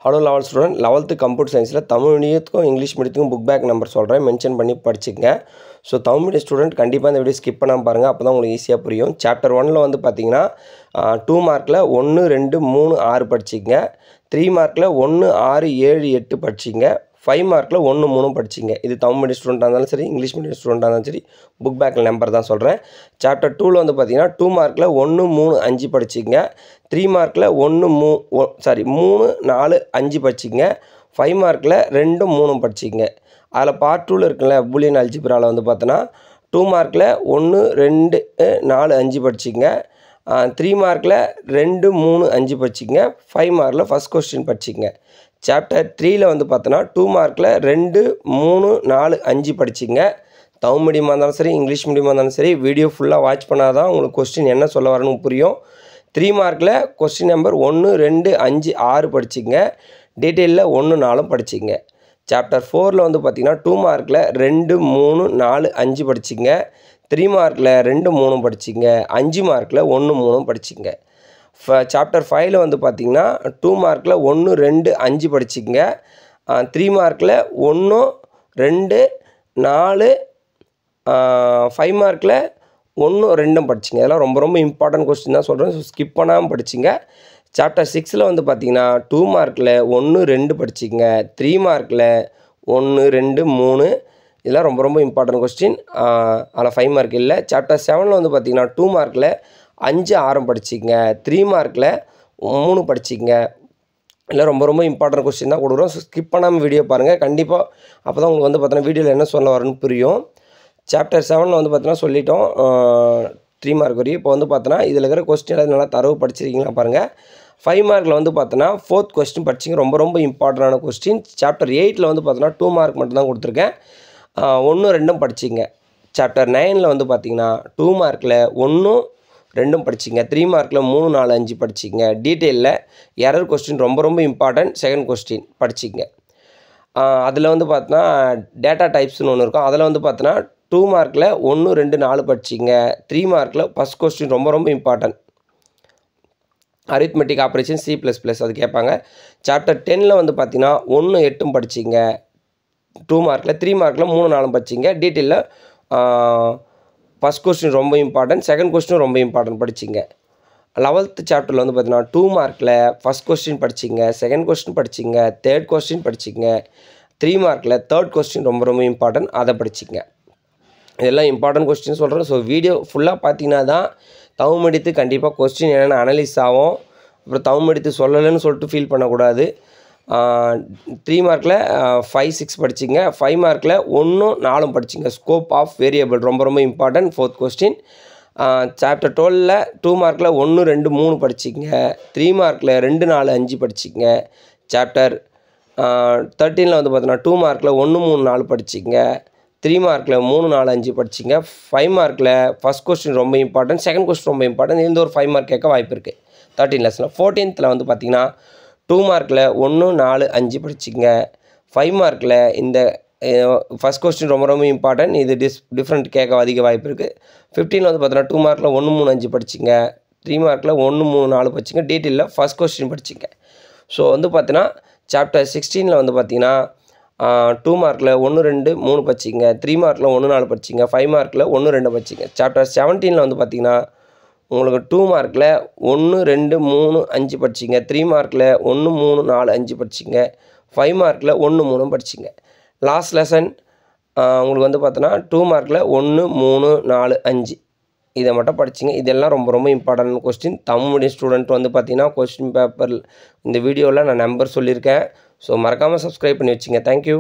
Hello level student 11th computer சயின்ஸில் தமிழ் மீடியத்துக்கும் இங்கிலீஷ் மீடியத்துக்கும் புக் பேக் நம்பர் சொல்கிறேன், மென்ஷன் பண்ணி படிச்சுங்க. ஸோ தமிழ் மீடியம் ஸ்டூடெண்ட் கண்டிப்பாக இந்த வீடியோ ஸ்கிப் பண்ணாமல் பாருங்கள், அப்போ தான் உங்களுக்கு ஈஸியாக புரியும். சாப்டர் 1ல் வந்து பார்த்தீங்கன்னா 2 மார்க்கில் 1, 2, 3, 6 படிச்சிங்க. 3 மார்க்கில் 1, 6, 7, 8 படிச்சிங்க. 5 மார்க்கில் 1, 3 படிச்சிங்க. இது தமிழ் மீடியம் ஸ்டூடெண்ட்டாக இருந்தாலும் சரி, இங்கிலீஷ் மீடியம் ஸ்டூடெண்ட்டாக இருந்தாலும் சரி, புக் பேக்கில் நம்பர் தான் சொல்கிறேன். சாப்டர் 2ல் வந்து பார்த்தீங்கன்னா 2 மார்க்கில் 1, 3, 5 படிச்சிங்க. 3 மார்க்கில் 3, 4, 5 படிச்சிங்க. 5 மார்க்கில் 2, 3 படிச்சிங்க. அதில் பார்ட் 2ல் இருக்குல்ல பூலியன் அல்ஜிப்ராவில் வந்து பார்த்தோன்னா 2 மார்க்கில் 1, 2, 4, 5 படிச்சிங்க. 3 மார்க்கில் 2, 3, 5 படிச்சிங்க. 5 மார்க்கில் ஃபஸ்ட் கொஸ்டின் படிச்சிங்க. சாப்டர் 3ல் வந்து பார்த்தோன்னா 2 மார்க்கில் 2, 3, 4, 5 படிச்சிங்க. தமிழ் மீடியமாக இருந்தாலும் சரி, இங்கிலீஷ் மீடியமாக இருந்தாலும் சரி, வீடியோ ஃபுல்லாக வாட்ச் பண்ணால் தான் உங்களுக்கு கொஸ்டின் என்ன சொல்ல வரணும்னு புரியும். 3 மார்க்கில் கொஸ்டின் நம்பர் 1, 2, 5, 6 படிச்சிங்க. டீட்டெயிலில் 1, 4 படிச்சிங்க. சாப்டர் 4ல் வந்து பார்த்திங்கன்னா 2 மார்க்கில் 2, 3, 4, 5 படிச்சிங்க. 3 மார்க்கில் 2, 3 படிச்சிங்க. 5 மார்க்கில் 1, 3 படிச்சிங்க. சாப்டர் 5ல் வந்து பார்த்திங்கன்னா 2 மார்க்கில் 1, 2, 5 படிச்சிங்க. 3 மார்க்கில் 1, 2, 4, 5 மார்க்கில் 1, 2 படிச்சிங்க. இதெல்லாம் ரொம்ப ரொம்ப இம்பார்ட்டன்ட் கொஸ்டின் தான் சொல்கிறேன், ஸோ ஸ்கிப் பண்ணாமல் படிச்சிங்க. சாப்டர் 6ல் வந்து பார்த்திங்கன்னா 2 மார்க்கில் 1, 2 படிச்சிங்க. 3 மார்க்கில் 1, 2, 3 இதெல்லாம் ரொம்ப ரொம்ப இம்பார்ட்டன்ட் கொஸ்டின். அதில் 5 மார்க் இல்லை. சாப்டர் 7ல் வந்து பார்த்திங்கன்னா 2 மார்க்கில் 5, 6 படிச்சிங்க. 3 மார்க்கில் 3 படிச்சிங்க. இல்லை ரொம்ப ரொம்ப இம்பார்ட்டன்ட் கொஸ்டின் தான் கொடுக்குறோம், ஸோ ஸ்கிப் பண்ணாமல் வீடியோ பாருங்கள். கண்டிப்பாக அப்போ தான் உங்களுக்கு வந்து பார்த்தோன்னா வீடியோவில் என்ன சொல்ல வரணும்னு புரியும். சாப்டர் 7ல் வந்து பார்த்தோன்னா சொல்லிட்டோம் 3 மார்க் வரையும். இப்போ வந்து பார்த்தோன்னா இதில் இருக்கிற கொஸ்டின் நல்லா தரவு படிச்சிருக்கீங்களா பாருங்கள். 5 மார்க்கில் வந்து பார்த்தோன்னா 4th கொஸ்டின் படிச்சிங்க, ரொம்ப ரொம்ப இம்பார்ட்டண்டான கொஸ்டின். சாப்டர் 8ல் வந்து பார்த்தோன்னா 2 மார்க் மட்டும் தான் கொடுத்துருக்கேன், 1, 2 படிச்சிங்க. சாப்டர் 9ல் வந்து பார்த்திங்கன்னா 2 மார்க்கில் 1, 2 படிச்சிங்க. 3 மார்க்கில் 3, 4, 5 படிச்சிங்க. டீட்டெயிலில் எரர் கொஸ்டின் ரொம்ப ரொம்ப இம்பார்ட்டன்ட், செகண்ட் கொஸ்டின் படிச்சிங்க. அதில் வந்து பார்த்தோன்னா டேட்டா டைப்ஸ்னு ஒன்று இருக்கும், அதில் வந்து பார்த்தோன்னா 2 மார்க்கில் 1, 2, 4 படிச்சிங்க. 3 மார்க்கில் ஃபஸ்ட் கொஸ்டின் ரொம்ப ரொம்ப இம்பார்ட்டன்ட், அரித்மெட்டிக் ஆப்ரேஷன் C++ அது கேட்பாங்க. சாப்டர் 10ல் வந்து பார்த்திங்கன்னா 1, 8 படிச்சிங்க. 2 மார்க்கில். 3 மார்க்கில் 3, 4 படிச்சிங்க. டீட்டெயிலில் ஃபஸ்ட் கொஸ்டின் ரொம்ப இம்பார்ட்டன்ட், செகண்ட் கொஸ்டின் ரொம்ப இம்பார்ட்டன்ட் படிச்சிங்க. 11th சாப்டரில் வந்து பார்த்தீங்கன்னா 2 மார்க்கில் ஃபஸ்ட் கொஸ்டின் படிச்சிங்க. செகண்ட் கொஸ்டின் படிச்சிங்க. தேர்ட் கொஸ்டின் படிச்சிங்க. 3 மார்க்கில் தேர்ட் கொஸ்டின் ரொம்ப ரொம்ப இம்பார்ட்டன்ட், அதை படிச்சிங்க. இதெல்லாம் இம்பார்ட்டன்ட் கொஸ்டின் சொல்கிறேன், ஸோ வீடியோ ஃபுல்லாக பார்த்தீங்கன்னா தான் தமிழ் மீடியத்துக்கு கண்டிப்பாக கொஸ்டின் என்னென்ன அனலைஸ் ஆகும். அப்புறம் தமிழ் மீடியத்துக்கு சொல்லலைன்னு சொல்லிட்டு ஃபீல் பண்ணக்கூடாது. 3 மார்க்கில் 5, 6 படிச்சிங்க. 5 மார்க்கில் 1, 4 படிச்சிங்க. ஸ்கோப் ஆஃப் வேரியபிள் ரொம்ப ரொம்ப இம்பார்ட்டன்ட், 4th கொஸ்டின். சாப்டர் 12ல் 2 மார்க்கில் 1, 2, 3 படிச்சிங்க. 3 மார்க்கில் 2, 4, 5 படிச்சிங்க. சாப்டர் 13ல் வந்து பார்த்தோன்னா 2 மார்க்கில் 1, 3, 4 படிச்சிங்க. 3 மார்க்கில் 3, 4, 5 படிச்சிங்க. 5 மார்க்கில் ஃபஸ்ட் கொஸ்டின் ரொம்ப இம்பார்ட்டன்ட், செகண்ட் கொஸ்டின் ரொம்ப இம்பார்ட்டன்ட், இந்த ஒரு 5 மார்க் கேட்க வாய்ப்பு இருக்குது 13 லெசனில். 14th வந்து பார்த்திங்கன்னா 2 மார்க்கில் 1, 4, 5 படிச்சிங்க. 5 மார்க்கில் இந்த ஃபஸ்ட் கொஸ்டின் ரொம்ப ரொம்ப இம்பார்ட்டன்ட், இது டிஃப்ரெண்ட் கேட்க அதிக வாய்ப்பு இருக்குது. 15ல் வந்து பார்த்தோன்னா 2 மார்க்கில் 1, 3, 5 படிச்சிங்க. 3 மார்க்கில் 1, 3, 4 படிச்சிங்க. டீட்டெயிலில் ஃபஸ்ட் கொஸ்டின் படிச்சிங்க. ஸோ வந்து பார்த்தீங்கன்னா சாப்டர் 16ல் வந்து பார்த்திங்கன்னா 2 மார்க்கில் 1, 2, 3 படிச்சிங்க. 3 மார்க்கில் 1, 4 படிச்சிங்க. 5 மார்க்கில் 1, 2 படிச்சிங்க. சாப்டர் 17ல் வந்து பார்த்திங்கன்னா உங்களுக்கு 2 மார்க்கில் 1, 2, 3, 5 படிச்சிங்க. 3 மார்க்கில் 1, 3, 4, 5 படிச்சிங்க. 5 மார்க்கில் 1, 3 படிச்சிங்க. லாஸ்ட் லெசன் உங்களுக்கு வந்து பார்த்தோன்னா 2 மார்க்கில் 1, 3, 4, 5 இதை மட்டும் படிச்சிங்க. இதெல்லாம் ரொம்ப ரொம்ப important question. Tamil medium student வந்து பார்த்திங்கன்னா கொஸ்டின் பேப்பர் இந்த வீடியோவில் நான் நம்பர் சொல்லியிருக்கேன், ஸோ மறக்காமல் சப்ஸ்கிரைப் பண்ணி வச்சுங்க. தேங்க்யூ.